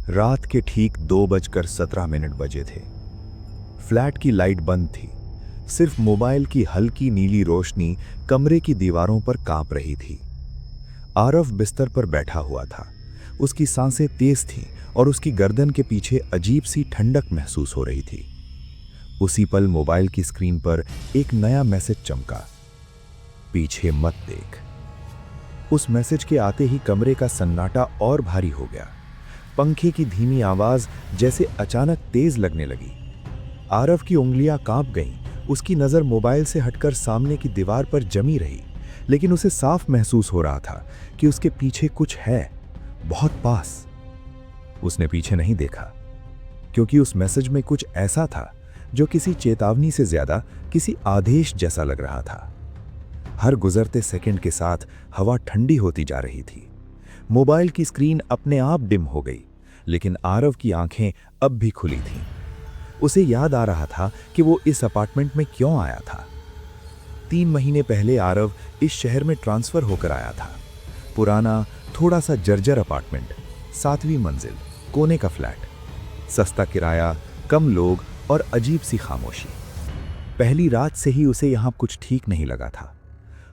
रात के ठीक 2:17 बजे थे। फ्लैट की लाइट बंद थी। सिर्फ मोबाइल की हल्की नीली रोशनी कमरे की दीवारों पर कांप रही थी। आरव बिस्तर पर बैठा हुआ था। उसकी सांसें तेज थीं और उसकी गर्दन के पीछे अजीब सी ठंडक महसूस हो रही थी। उसी पल मोबाइल की स्क्रीन पर एक नया मैसेज चमका, पीछे मत देख। उस मैसेज के आते ही कमरे का सन्नाटा और भारी हो गया। पंखे की धीमी आवाज जैसे अचानक तेज लगने लगी। आरव की उंगलियां कांप गईं। उसकी नजर मोबाइल से हटकर सामने की दीवार पर जमी रही, लेकिन उसे साफ महसूस हो रहा था कि उसके पीछे कुछ है, बहुत पास। उसने पीछे नहीं देखा, क्योंकि उस मैसेज में कुछ ऐसा था जो किसी चेतावनी से ज्यादा किसी आदेश जैसा लग रहा था। हर गुजरते सेकंड के साथ हवा ठंडी होती जा रही थी। मोबाइल की स्क्रीन अपने आप डिम हो गई, लेकिन आरव की आंखें अब भी खुली थीं। उसे याद आ रहा था कि वो इस अपार्टमेंट में क्यों आया था। 3 महीने पहले आरव इस शहर में ट्रांसफर होकर आया था। पुराना, थोड़ा सा जर्जर अपार्टमेंट, 7वीं मंजिल, कोने का फ्लैट, सस्ता किराया, कम लोग और अजीब सी खामोशी। पहली रात से ही उसे यहां कुछ ठीक नहीं लगा था।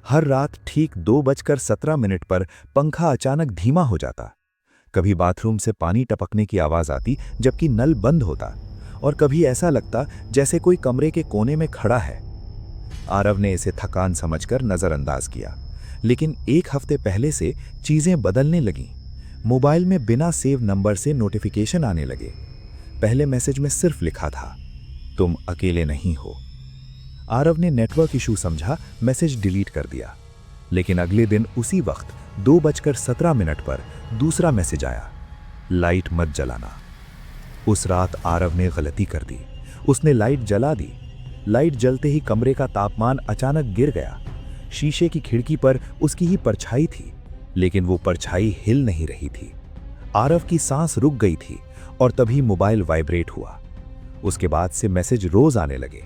हर रात ठीक 2:17 पर पंखा अचानक धीमा हो जाता। कभी बाथरूम से पानी टपकने की आवाज आती जबकि नल बंद होता, और कभी ऐसा लगता जैसे कोई कमरे के कोने में खड़ा है। आरव ने इसे थकान समझकर नजरअंदाज किया, लेकिन 1 हफ्ते पहले से चीजें बदलने लगीं। मोबाइल में बिना सेव नंबर से नोटिफिकेशन आने लगे। पहले मैसेज में सिर्फ लिखा था, तुम अकेले नहीं हो। आरव ने नेटवर्क इशू समझा, मैसेज डिलीट कर दिया। लेकिन अगले दिन उसी वक्त 2:17 पर दूसरा मैसेज आया, लाइट मत जलाना। उस रात आरव ने गलती कर दी। उसने लाइट जला दी। लाइट जलते ही कमरे का तापमान अचानक गिर गया। शीशे की खिड़की पर उसकी ही परछाई थी, लेकिन वो परछाई हिल नहीं रही थी। आरव की सांस रुक गई थी और तभी मोबाइल वाइब्रेट हुआ। उसके बाद से मैसेज रोज आने लगे।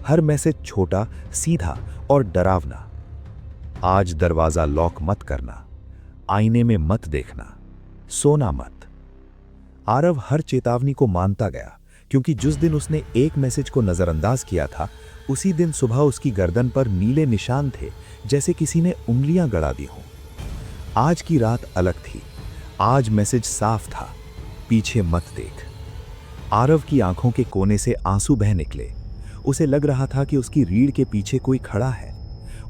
हर मैसेज छोटा, सीधा और डरावना। आज दरवाजा लॉक मत करना, आईने में मत देखना, सोना मत। आरव हर चेतावनी को मानता गया, क्योंकि जिस दिन उसने एक मैसेज को नजरअंदाज किया था, उसी दिन सुबह उसकी गर्दन पर नीले निशान थे, जैसे किसी ने उंगलियां गड़ा दी हों। आज की रात अलग थी। आज मैसेज साफ था, पीछे मत देख। आरव की आंखों के कोने से आंसू बह निकले। उसे लग रहा था कि उसकी रीढ़ के पीछे कोई खड़ा है।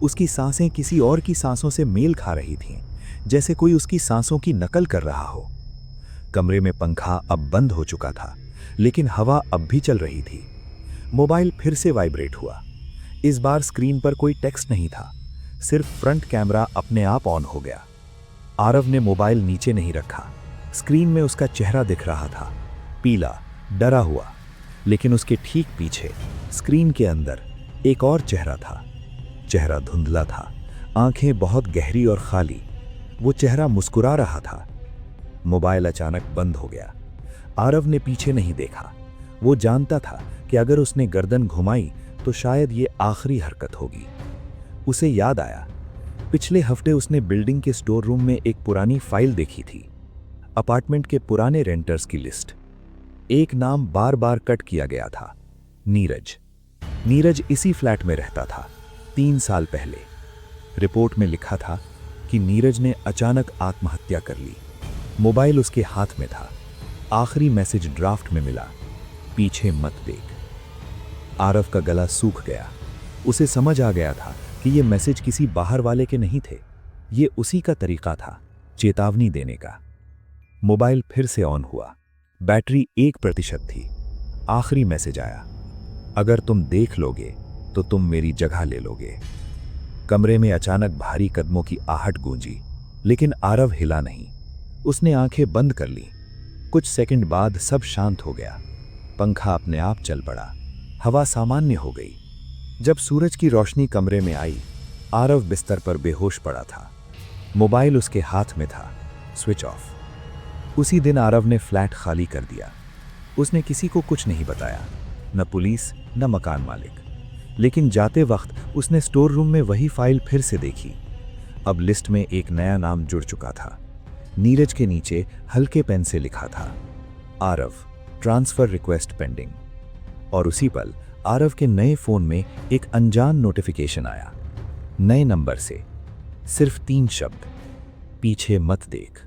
उसकी सांसें किसी और की सांसों से मेल खा रही थीं, जैसे कोई उसकी सांसों की नकल कर रहा हो। कमरे में पंखा अब बंद हो चुका था, लेकिन हवा अब भी चल रही थी। मोबाइल फिर से वाइब्रेट हुआ। इस बार स्क्रीन पर कोई टेक्स्ट नहीं था, सिर्फ फ्रंट कैमरा अपने आप ऑन हो गया। आरव ने मोबाइल नीचे नहीं रखा। स्क्रीन में उसका चेहरा दिख रहा था, पीला, डरा हुआ। लेकिन उसके ठीक पीछे, स्क्रीन के अंदर, एक और चेहरा था। चेहरा धुंधला था, आंखें बहुत गहरी और खाली। वो चेहरा मुस्कुरा रहा था। मोबाइल अचानक बंद हो गया। आरव ने पीछे नहीं देखा। वो जानता था कि अगर उसने गर्दन घुमाई तो शायद ये आखिरी हरकत होगी। उसे याद आया, पिछले हफ्ते उसने बिल्डिंग के स्टोर रूम में एक पुरानी फाइल देखी थी। अपार्टमेंट के पुराने रेंटर्स की लिस्ट। एक नाम बार बार कट किया गया था, नीरज। नीरज इसी फ्लैट में रहता था 3 साल पहले। रिपोर्ट में लिखा था कि नीरज ने अचानक आत्महत्या कर ली। मोबाइल उसके हाथ में था। आखिरी मैसेज ड्राफ्ट में मिला, पीछे मत देख। आरव का गला सूख गया। उसे समझ आ गया था कि ये मैसेज किसी बाहर वाले के नहीं थे। ये उसी का तरीका था, चेतावनी देने का। मोबाइल फिर से ऑन हुआ। बैटरी 1% थी। आखिरी मैसेज आया, अगर तुम देख लोगे तो तुम मेरी जगह ले लोगे। कमरे में अचानक भारी कदमों की आहट गूंजी, लेकिन आरव हिला नहीं। उसने आंखें बंद कर ली। कुछ सेकंड बाद सब शांत हो गया। पंखा अपने आप चल पड़ा। हवा सामान्य हो गई। जब सूरज की रोशनी कमरे में आई, आरव बिस्तर पर बेहोश पड़ा था। मोबाइल उसके हाथ में था, स्विच ऑफ। उसी दिन आरव ने फ्लैट खाली कर दिया। उसने किसी को कुछ नहीं बताया, न पुलिस न मकान मालिक। लेकिन जाते वक्त उसने स्टोर रूम में वही फाइल फिर से देखी। अब लिस्ट में एक नया नाम जुड़ चुका था। नीरज के नीचे हल्के पेन से लिखा था, आरव, ट्रांसफर रिक्वेस्ट पेंडिंग। और उसी पल आरव के नए फोन में एक अनजान नोटिफिकेशन आया, नए नंबर से। सिर्फ 3 शब्द, पीछे मत देख।